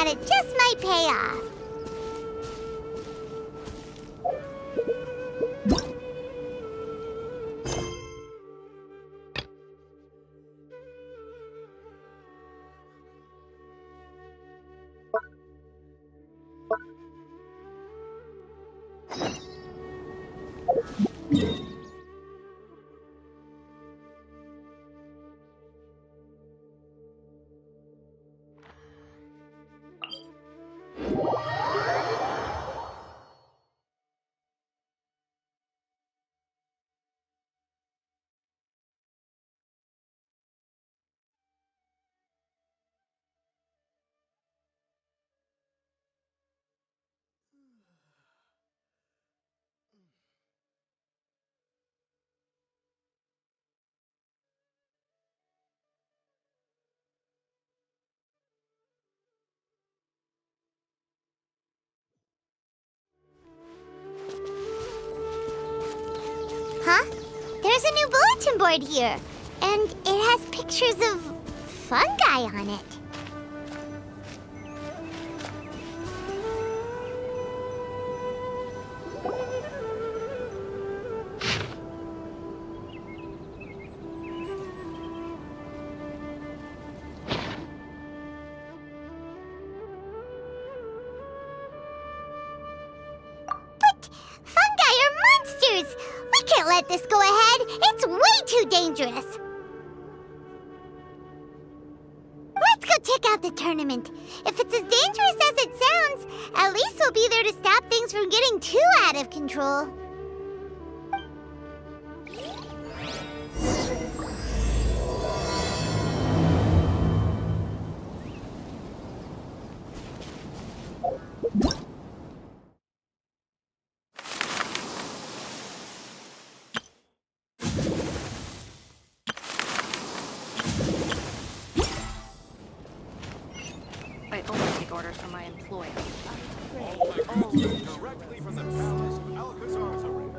that it just might pay off. Huh? There's a new bulletin board here, and it has pictures of fungi on it. But fungi are monsters! We can't let this go ahead. It's way too dangerous. Let's go check out the tournament. If it's as dangerous as it sounds, at least we'll be there to stop things from getting too out of control. I only take orders from my employer. Directly from the palace of Alcazar's arena.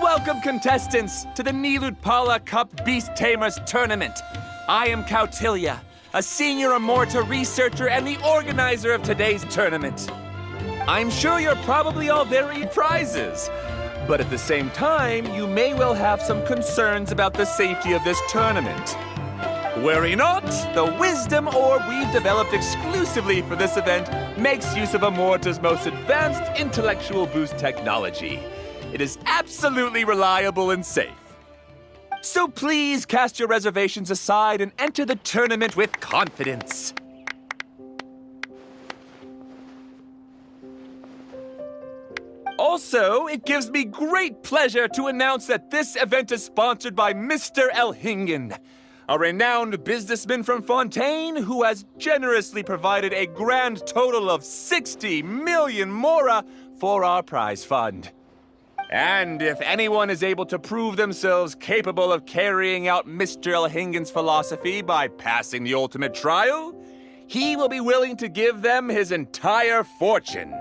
Welcome, contestants, to the Nilutpala Cup Beast Tamers Tournament. I am Kautilya, a senior Amorta researcher and the organizer of today's tournament. I'm sure you're probably all very prizes, but at the same time, you may well have some concerns about the safety of this tournament. Worry not, the wisdom orb we've developed exclusively for this event makes use of Amorta's most advanced intellectual boost technology. It is absolutely reliable and safe. So please cast your reservations aside and enter the tournament with confidence. Also, it gives me great pleasure to announce that this event is sponsored by Mr. Elhingen, a renowned businessman from Fontaine who has generously provided a grand total of 60 million mora for our prize fund. And if anyone is able to prove themselves capable of carrying out Mr. Elhingen's philosophy by passing the ultimate trial, he will be willing to give them his entire fortune.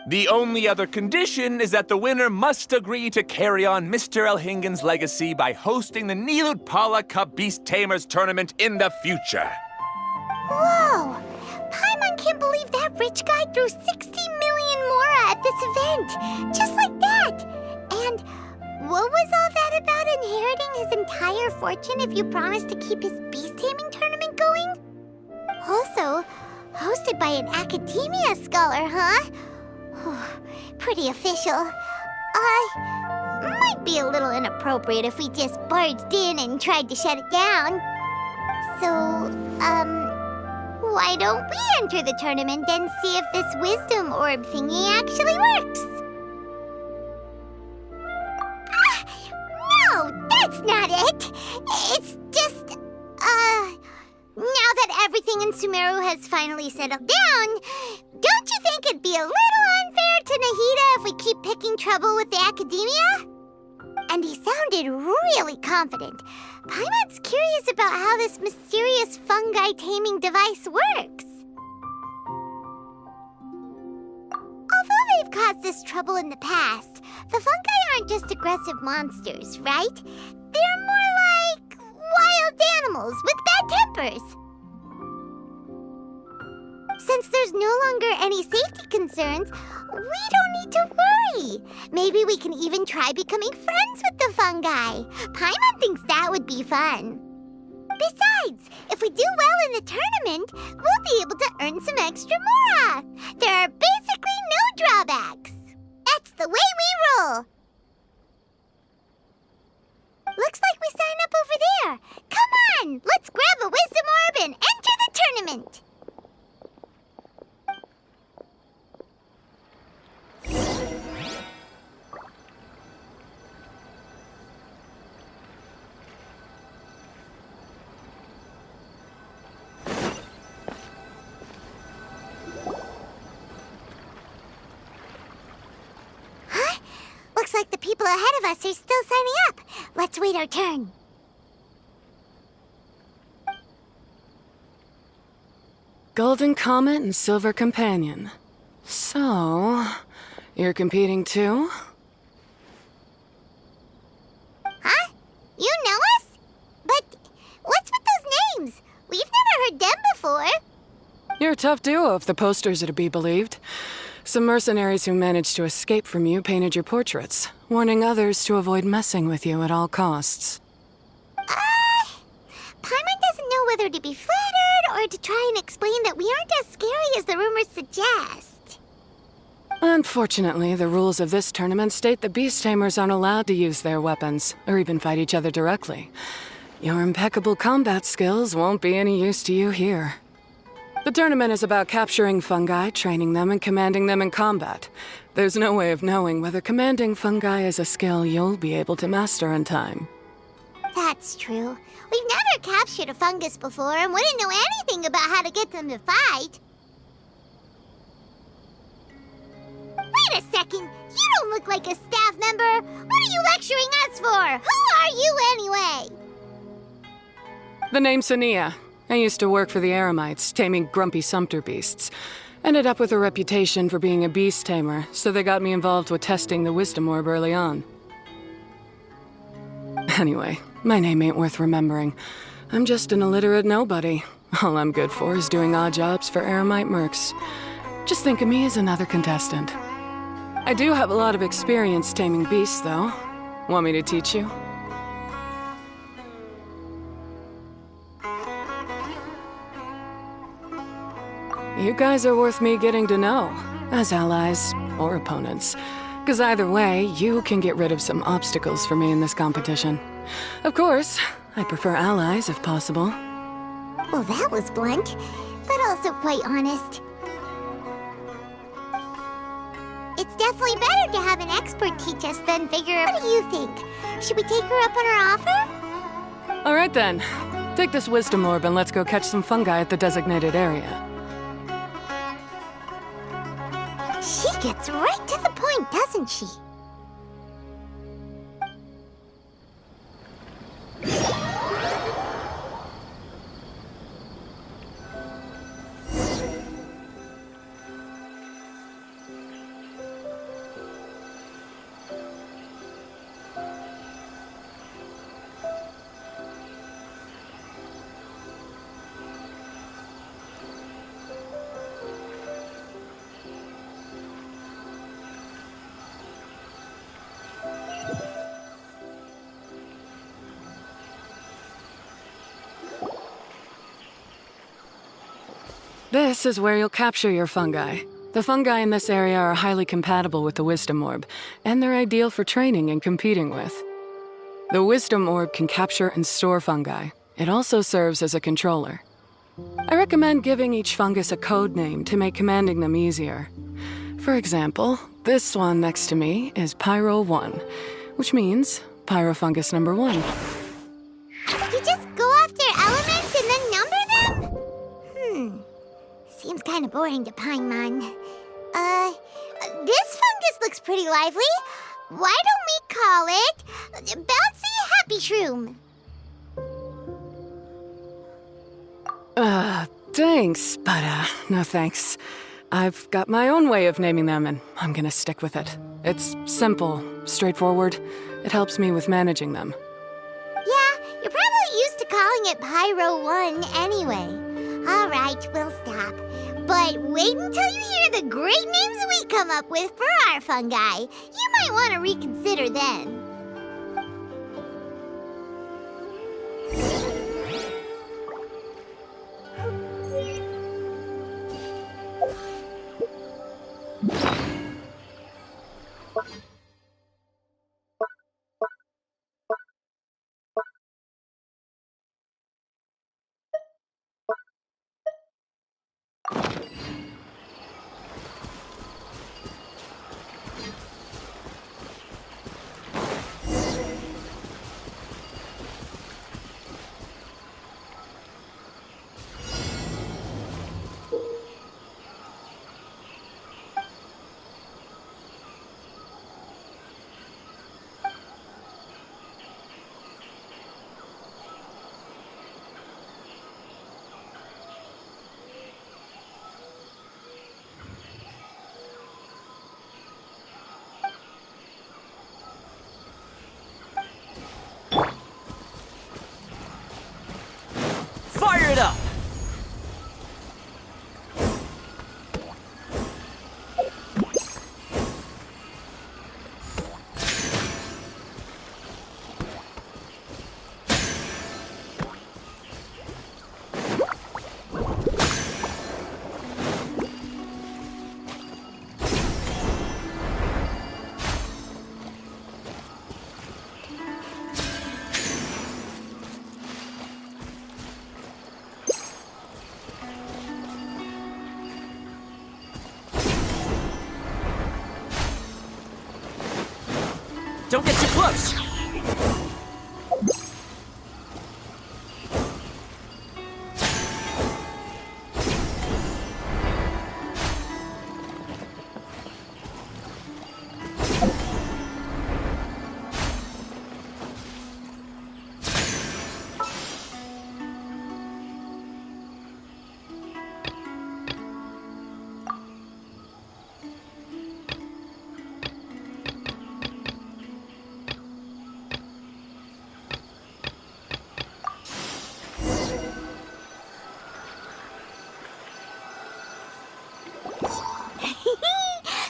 The only other condition is that the winner must agree to carry on Mr. Elhingen's legacy by hosting the Nilutpala Cup Beast Tamers tournament in the future. Whoa! can't believe that rich guy threw 60 million mora at this event. Just like that. And what was all that about inheriting his entire fortune if you promised to keep his beast taming tournament going? Also, hosted by an academia scholar, huh? Pretty official. Might be a little inappropriate if we just barged in and tried to shut it down. So, why don't we enter the tournament and see if this wisdom orb thingy actually works? No, that's not it. It's just, now that everything in Sumeru has finally settled down, don't you think it'd be a little unfair to Nahida if we keep picking trouble with the academia? And he sounded really confident. Paimon's curious about how this mysterious fungi taming device works. Although they've caused us trouble in the past, the fungi aren't just aggressive monsters, right? They're more like wild animals with bad tempers. Since there's no longer any safety concerns, we don't need to worry. Maybe we can even try becoming friends with the fungi. Paimon thinks that would be fun. Besides, if we do well in the tournament, we'll be able to earn some extra mora. There are basically no drawbacks. That's the way we roll. Looks like we sign up over there. Come on, let's grab a wisdom orb and enter the tournament. Looks like the people ahead of us are still signing up. Let's wait our turn. Golden Comet and Silver Companion. So, you're competing too? Huh? You know us? But what's with those names? We've never heard them before. You're a tough duo if the posters are to be believed. Some mercenaries who managed to escape from you painted your portraits, warning others to avoid messing with you at all costs. Paimon doesn't know whether to be flattered or to try and explain that we aren't as scary as the rumors suggest. Unfortunately, the rules of this tournament state the beast tamers aren't allowed to use their weapons, or even fight each other directly. Your impeccable combat skills won't be any use to you here. The tournament is about capturing fungi, training them, and commanding them in combat. There's no way of knowing whether commanding fungi is a skill you'll be able to master in time. That's true. We've never captured a fungus before and wouldn't know anything about how to get them to fight. Wait a second! You don't look like a staff member! What are you lecturing us for? Who are you anyway? The name's Sania. I used to work for the Eremites, taming grumpy sumpter beasts. Ended up with a reputation for being a beast tamer, so they got me involved with testing the wisdom orb early on. Anyway, my name ain't worth remembering. I'm just an illiterate nobody. All I'm good for is doing odd jobs for Eremite mercs. Just think of me as another contestant. I do have a lot of experience taming beasts, though. Want me to teach you? You guys are worth me getting to know, as allies or opponents. Because either way, you can get rid of some obstacles for me in this competition. Of course, I prefer allies if possible. Well, that was blunt, but also quite honest. It's definitely better to have an expert teach us than figure. What do you think? Should we take her up on her offer? All right then. Take this wisdom orb and let's go catch some fungi at the designated area. She gets right to the point, doesn't she? This is where you'll capture your fungi. The fungi in this area are highly compatible with the Wisdom Orb, and they're ideal for training and competing with. The Wisdom Orb can capture and store fungi. It also serves as a controller. I recommend giving each fungus a code name to make commanding them easier. For example, this one next to me is Pyro 1, which means Pyrofungus number 1. You just go off their elements and then number them? Seems kind of boring to Paimon. This fungus looks pretty lively. Why don't we call it Bouncy Happy Shroom? Thanks, but no thanks. I've got my own way of naming them, and I'm gonna stick with it. It's simple, straightforward. It helps me with managing them. Yeah, you're probably used to calling it Pyro 1 anyway. All right, we'll stop. But wait until you hear the great names we come up with for our fungi. You might want to reconsider then. Fire it up! Don't get too close!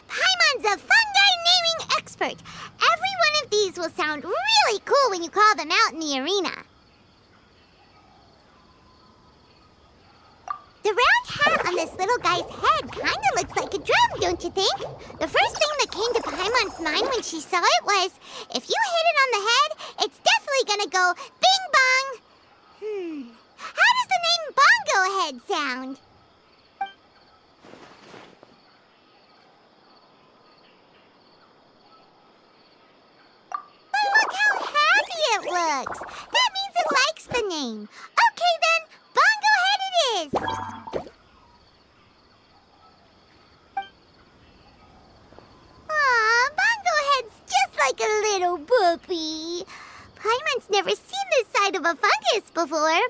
Paimon's a fungi naming expert. Every one of these will sound really cool when you call them out in the arena. The round hat on this little guy's head kind of looks like a drum, don't you think? The first thing that came to Paimon's mind when she saw it was, if you hit it on the head, it's definitely gonna go bing bong. How does the name Bongo Head sound? But look how happy it looks. That means it likes the name. Okay then, Bongo Head it is. Aw, Bongo Head's just like a little puppy. Paimon's never seen this side of a fungus before.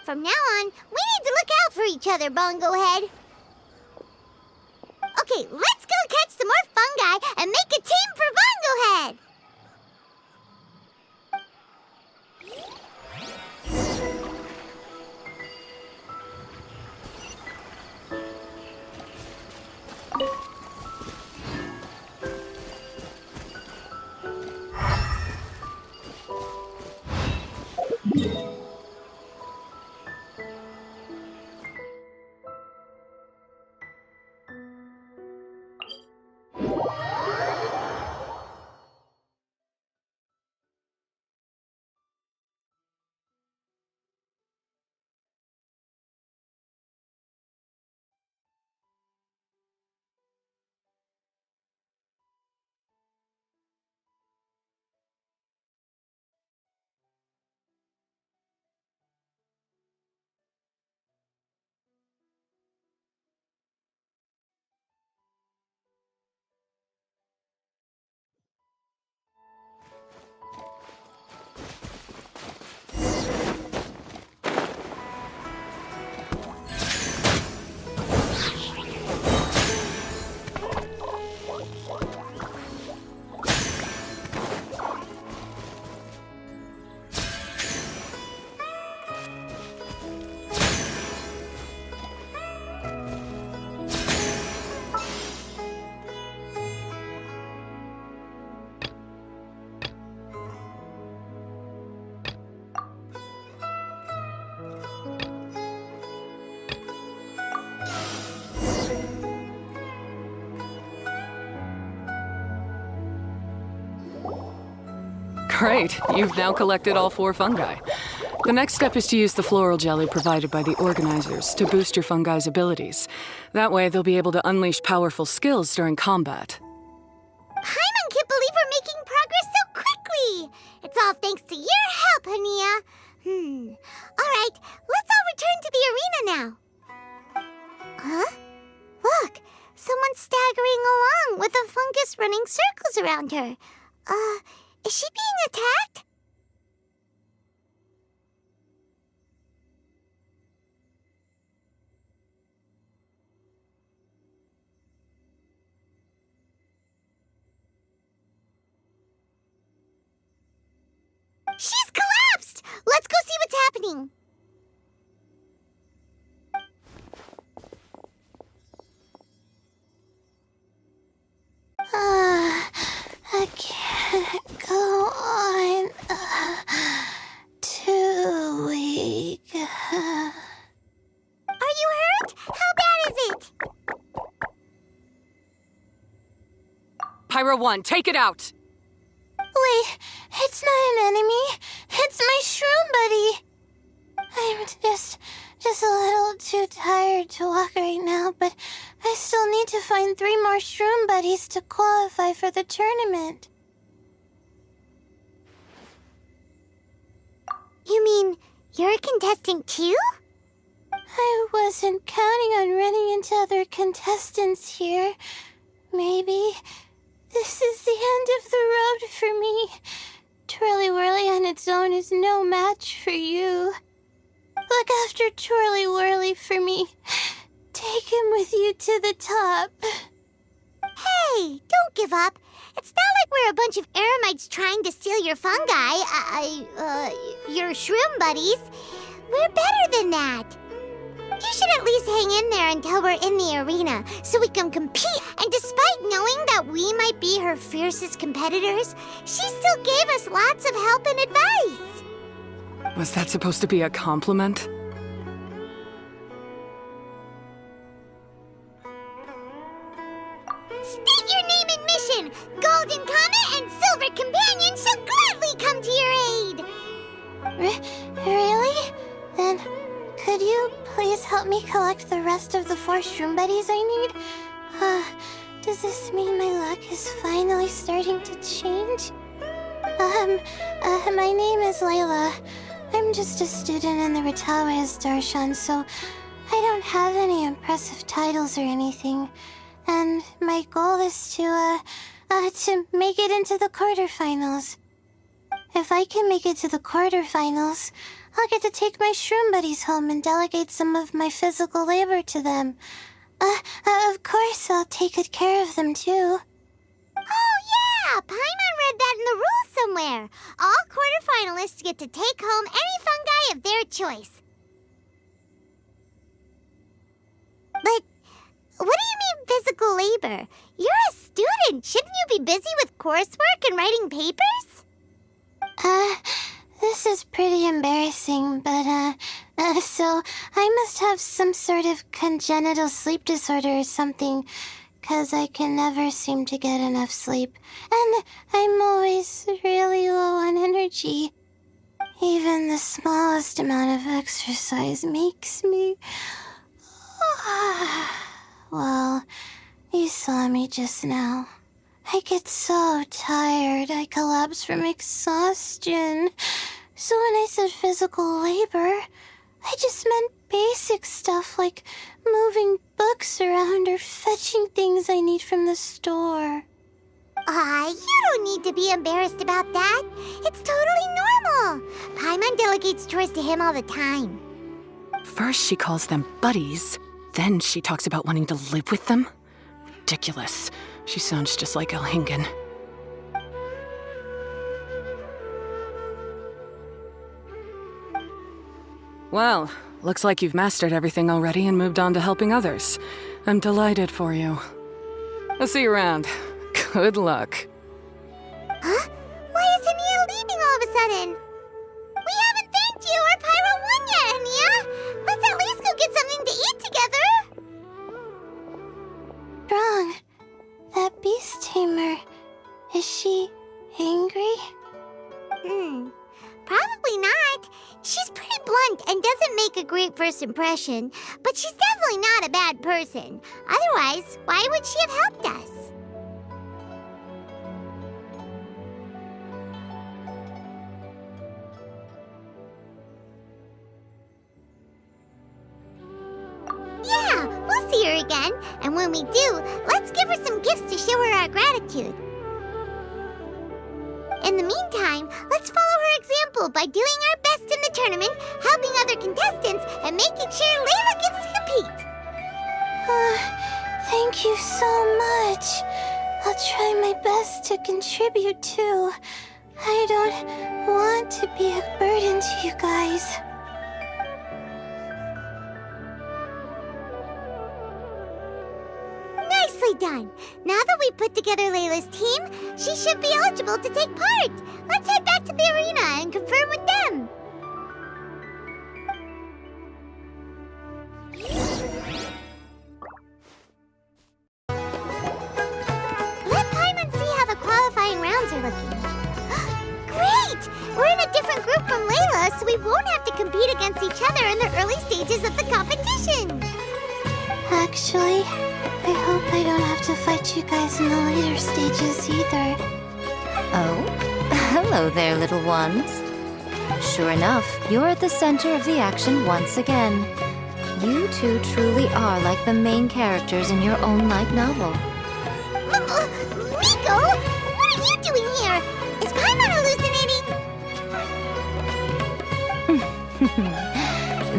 From now on, we need to look out for each other, Bongo Head. Okay, let's go catch some more fungi and make a team for Bongo Head. Great, you've now collected all 4 fungi. The next step is to use the floral jelly provided by the organizers to boost your fungi's abilities. That way, they'll be able to unleash powerful skills during combat. Paimon can't believe we're making progress so quickly! It's all thanks to your help, Hania. Alright, let's all return to the arena now. Huh? Look, someone's staggering along with a fungus running circles around her. Is she being attacked? She's collapsed! Let's go see what's happening. I can't go on. Too weak. Are you hurt? How bad is it? Pyro 1, take it out! Wait, it's not an enemy. It's my shroom buddy. I'm just a little too tired to walk right now, but I still need to find 3 more shroom buddies to qualify for the tournament. You mean you're a contestant too? I wasn't counting on running into other contestants here. Maybe this is the end of the road for me. Twirly Whirly on its own is no match for you. Look after Twirly Whirly for me. Take him with you to the top. Hey, don't give up. It's not like we're a bunch of eremites trying to steal your fungi. Your shroom buddies. We're better than that. You should at least hang in there until we're in the arena, so we can compete. And despite knowing that we might be her fiercest competitors, she still gave us lots of help and advice. Was that supposed to be a compliment? State your name and mission. Golden Comet and Silver Companion shall gladly come to your aid. Really? Then could you please help me collect the rest of the 4 shroom buddies I need? Does this mean my luck is finally starting to change? My name is Layla. I'm just a student in the Ritawa's Darshan, so I don't have any impressive titles or anything. And my goal is to make it into the quarterfinals. If I can make it to the quarterfinals, I'll get to take my shroom buddies home and delegate some of my physical labor to them. Of course, I'll take good care of them, too. Oh, yeah! Paimon read that in the rules somewhere. All quarterfinalists get to take home any fungi of their choice. But what do you mean physical labor? You're a student. Shouldn't you be busy with coursework and writing papers? This is pretty embarrassing, but, so I must have some sort of congenital sleep disorder or something, 'cause I can never seem to get enough sleep, and I'm always really low on energy. Even the smallest amount of exercise makes me... Well, you saw me just now. I get so tired, I collapse from exhaustion. So when I said physical labor, I just meant basic stuff like moving books around or fetching things I need from the store. You don't need to be embarrassed about that. It's totally normal. Paimon delegates chores to him all the time. First she calls them buddies, then she talks about wanting to live with them? Ridiculous. She sounds just like Elhingen. Well, looks like you've mastered everything already and moved on to helping others. I'm delighted for you. I'll see you around. Good luck. Huh? Why is Hania leaving all of a sudden? We haven't thanked you or Pyro 1 yet, Hania! Let's at least go get something to eat together! Wrong. That beast tamer, is she angry? Probably not. She's pretty blunt and doesn't make a great first impression, but she's definitely not a bad person. Otherwise, why would she have helped us? Yeah, we'll see her again, and when we do, let's give her some gifts to show her our gratitude. In the meantime, let's follow her example by doing our best in the tournament, helping other contestants, and making sure Layla gets to compete. Thank you so much. I'll try my best to contribute too. I don't want to be a burden to you guys. Nicely done. Now that we've put together Layla's team, she should be eligible to take part. Let's head back to the arena and confirm with them. Let Paimon see how the qualifying rounds are looking. Great! We're in a different group from Layla, so we won't have to compete against each other in the early stages of the competition. Actually, I hope I don't have to fight you guys in the later stages either. Oh, hello there, little ones. Sure enough, you're at the center of the action once again. You two truly are like the main characters in your own light novel. Miko, what are you doing here? Is Paimon hallucinating?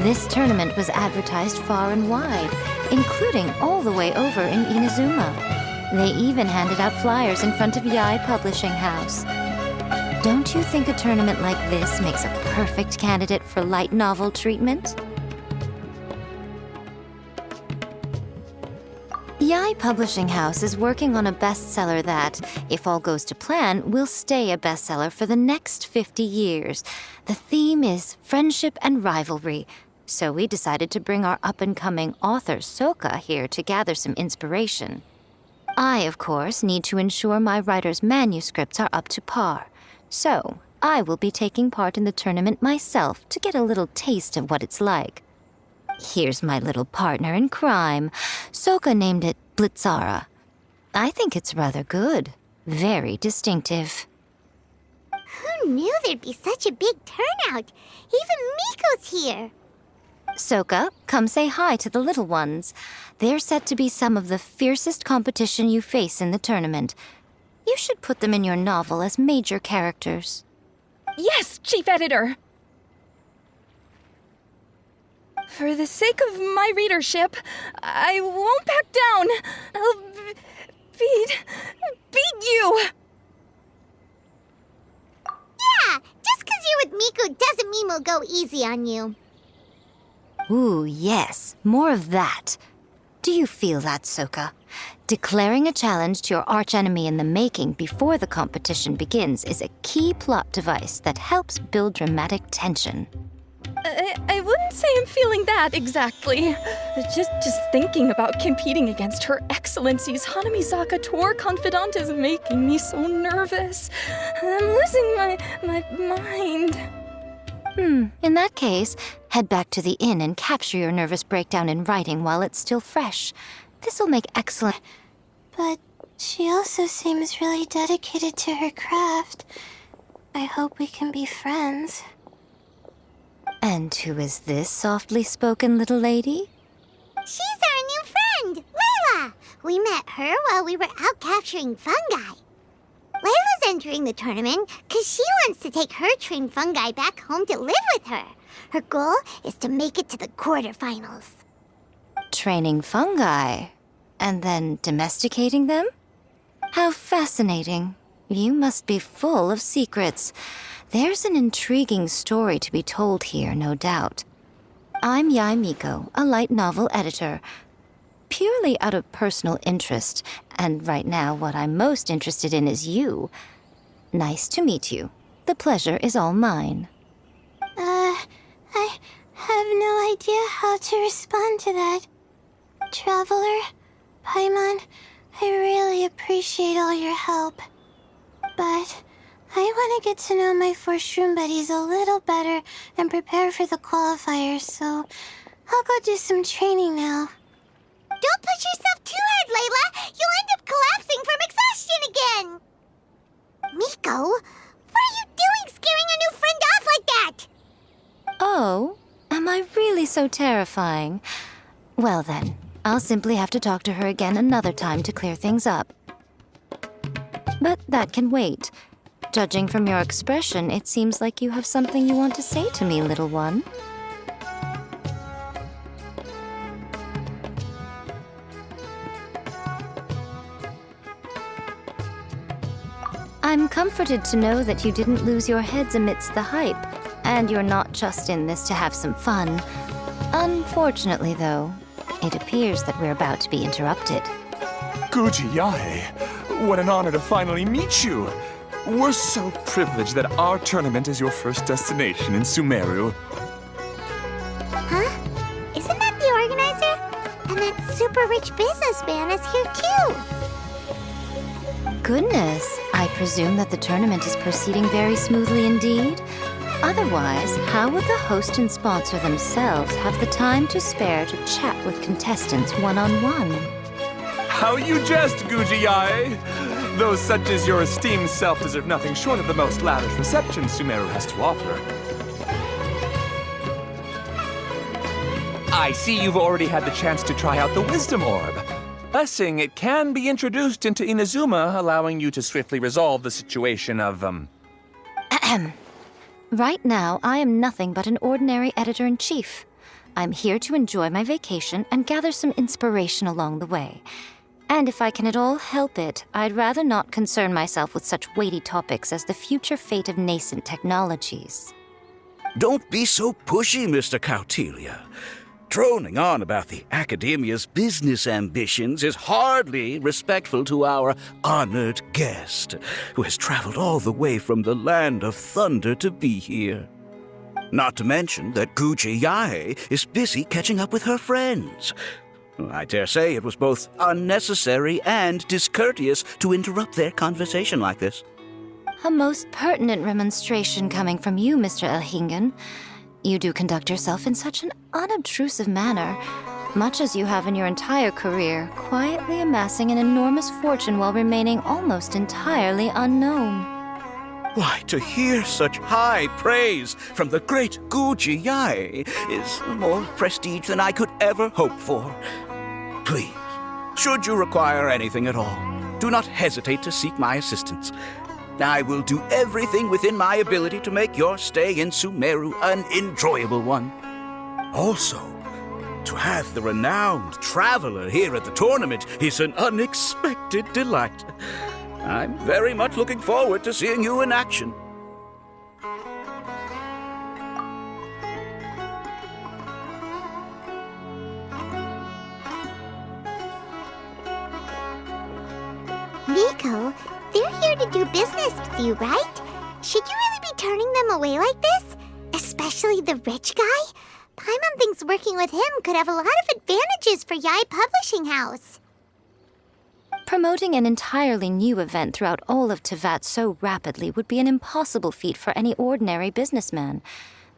This tournament was advertised far and wide, including all the way over in Inazuma. They even handed out flyers in front of Yai Publishing House. Don't you think a tournament like this makes a perfect candidate for light novel treatment? Yai Publishing House is working on a bestseller that, if all goes to plan, will stay a bestseller for the next 50 years. The theme is friendship and rivalry, so we decided to bring our up-and-coming author, Soka, here to gather some inspiration. I, of course, need to ensure my writer's manuscripts are up to par. So, I will be taking part in the tournament myself to get a little taste of what it's like. Here's my little partner in crime. Soka named it Blitzara. I think it's rather good. Very distinctive. Who knew there'd be such a big turnout? Even Miko's here. Soka, come say hi to the little ones. They're set to be some of the fiercest competition you face in the tournament. You should put them in your novel as major characters. Yes, Chief Editor! For the sake of my readership, I won't back down. I'll beat you! Yeah, just 'cause you're with Miko doesn't mean we'll go easy on you. Ooh, yes, more of that. Do you feel that, Soka? Declaring a challenge to your archenemy in the making before the competition begins is a key plot device that helps build dramatic tension. I wouldn't say I'm feeling that exactly. Just thinking about competing against Her Excellency's Hanamizaka tour confidant is making me so nervous. I'm losing my mind. In that case, head back to the inn and capture your nervous breakdown in writing while it's still fresh. This'll make excellent... But she also seems really dedicated to her craft. I hope we can be friends. And who is this softly spoken little lady? She's our new friend, Layla. We met her while we were out capturing fungi. Layla's entering the tournament because she wants to take her trained fungi back home to live with her. Her goal is to make it to the quarterfinals. Training fungi, and then domesticating them? How fascinating. You must be full of secrets. There's an intriguing story to be told here, no doubt. I'm Yai Miko, a light novel editor. Purely out of personal interest, and right now what I'm most interested in is you. Nice to meet you. The pleasure is all mine. I have no idea how to respond to that. Traveler, Paimon, I really appreciate all your help. But I want to get to know my 4 shroom buddies a little better and prepare for the qualifiers, so I'll go do some training now. Don't push yourself too hard, Layla. You'll end up collapsing from exhaustion again. Nico, what are you doing scaring a new friend off like that? Oh, am I really so terrifying? Well then, I'll simply have to talk to her again another time to clear things up. But that can wait. Judging from your expression, it seems like you have something you want to say to me, little one. I'm comforted to know that you didn't lose your heads amidst the hype, and you're not just in this to have some fun. Unfortunately, though, it appears that we're about to be interrupted. Guji Yae, what an honor to finally meet you. We're so privileged that our tournament is your first destination in Sumeru. Huh? Isn't that the organizer? And that super rich businessman is here too. Goodness, I presume that the tournament is proceeding very smoothly indeed. Otherwise, how would the host and sponsor themselves have the time to spare to chat with contestants one-on-one? How you jest, Guji Yae! Those such as your esteemed self deserve nothing short of the most lavish reception Sumeru has to offer. I see you've already had the chance to try out the Wisdom Orb. Blessing, it can be introduced into Inazuma, allowing you to swiftly resolve the situation of, Right now, I am nothing but an ordinary editor-in-chief. I'm here to enjoy my vacation and gather some inspiration along the way. And if I can at all help it, I'd rather not concern myself with such weighty topics as the future fate of nascent technologies. Don't be so pushy, Mr. Kautelia. Droning on about the Academia's business ambitions is hardly respectful to our honored guest, who has traveled all the way from the land of thunder to be here. Not to mention that Guji Yae is busy catching up with her friends. I dare say it was both unnecessary and discourteous to interrupt their conversation like this. A most pertinent remonstration coming from you, Mr. Elhingen. You do conduct yourself in such an unobtrusive manner, much as you have in your entire career, quietly amassing an enormous fortune while remaining almost entirely unknown. Why, to hear such high praise from the great Guji Yae is more prestige than I could ever hope for. Please, should you require anything at all, do not hesitate to seek my assistance. I will do everything within my ability to make your stay in Sumeru an enjoyable one. Also, to have the renowned traveler here at the tournament is an unexpected delight. I'm very much looking forward to seeing you in action. Nico, they're here to do business with you, right? Should you really be turning them away like this? Especially the rich guy? Paimon thinks working with him could have a lot of advantages for Yae Publishing House. Promoting an entirely new event throughout all of Teyvat so rapidly would be an impossible feat for any ordinary businessman.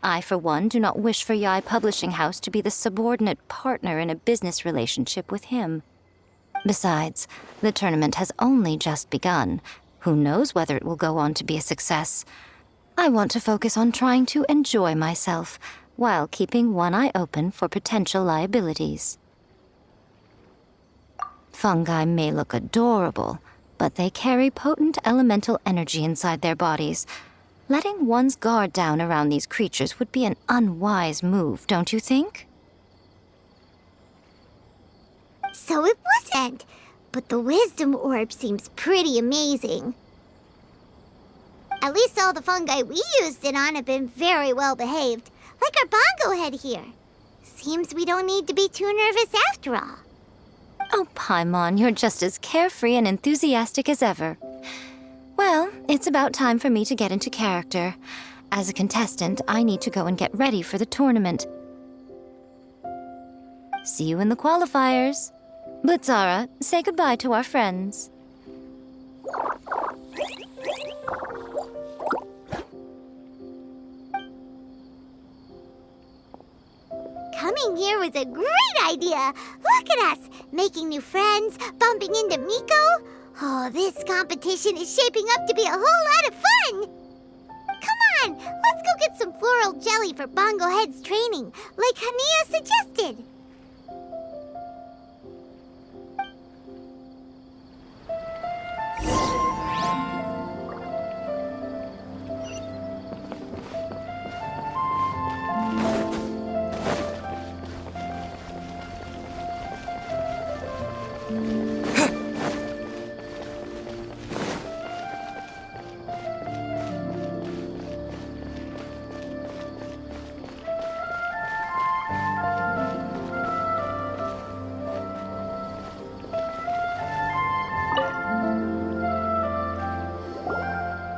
I, for one, do not wish for Yae Publishing House to be the subordinate partner in a business relationship with him. Besides, the tournament has only just begun. Who knows whether it will go on to be a success? I want to focus on trying to enjoy myself, while keeping one eye open for potential liabilities. Fungi may look adorable, but they carry potent elemental energy inside their bodies. Letting one's guard down around these creatures would be an unwise move, don't you think? So it wasn't, but the Wisdom Orb seems pretty amazing. At least all the fungi we used it on have been very well behaved, like our bongo head here. Seems we don't need to be too nervous after all. Oh, Paimon, you're just as carefree and enthusiastic as ever. Well, it's about time for me to get into character. As a contestant, I need to go and get ready for the tournament. See you in the qualifiers. Blitzara, say goodbye to our friends. Training here was a great idea. Look at us, making new friends, bumping into Miko. Oh, this competition is shaping up to be a whole lot of fun. Come on, let's go get some floral jelly for Bongo Head's training, like Hania suggested.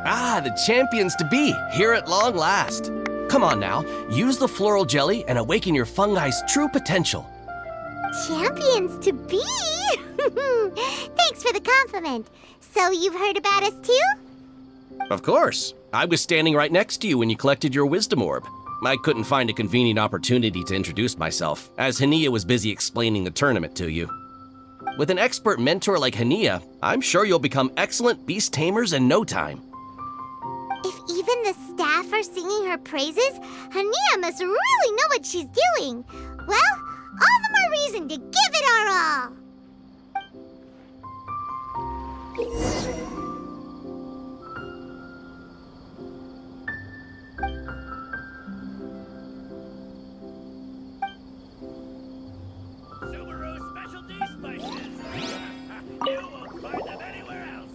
Ah, the champions to be, here at long last. Come on now, use the floral jelly and awaken your fungi's true potential. Champions to be? Thanks for the compliment. So you've heard about us too? Of course. I was standing right next to you when you collected your wisdom orb. I couldn't find a convenient opportunity to introduce myself, as Hania was busy explaining the tournament to you. With an expert mentor like Hania, I'm sure you'll become excellent beast tamers in no time. If even the staff are singing her praises, Hania must really know what she's doing. Well, all the more reason to give it our all. Subaru specialty spices. You won't find them anywhere else.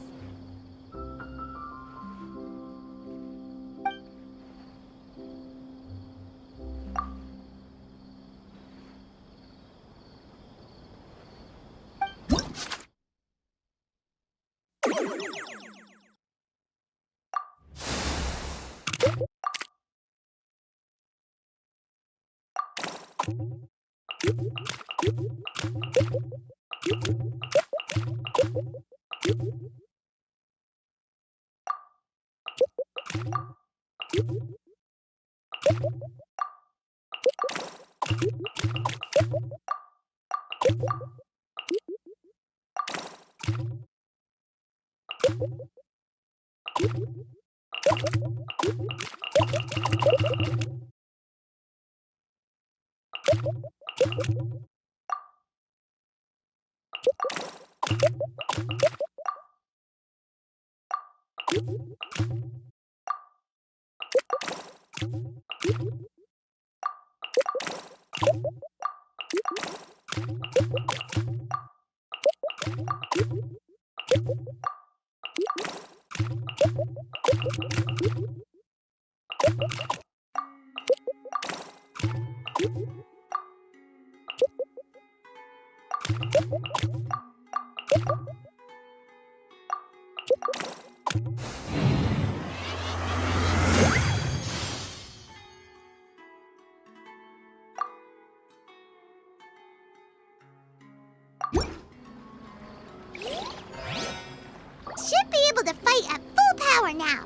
Should be able to fight at full power now.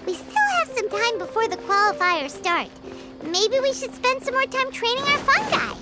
We still have some time before the qualifiers start. Maybe we should spend some more time training our fungi.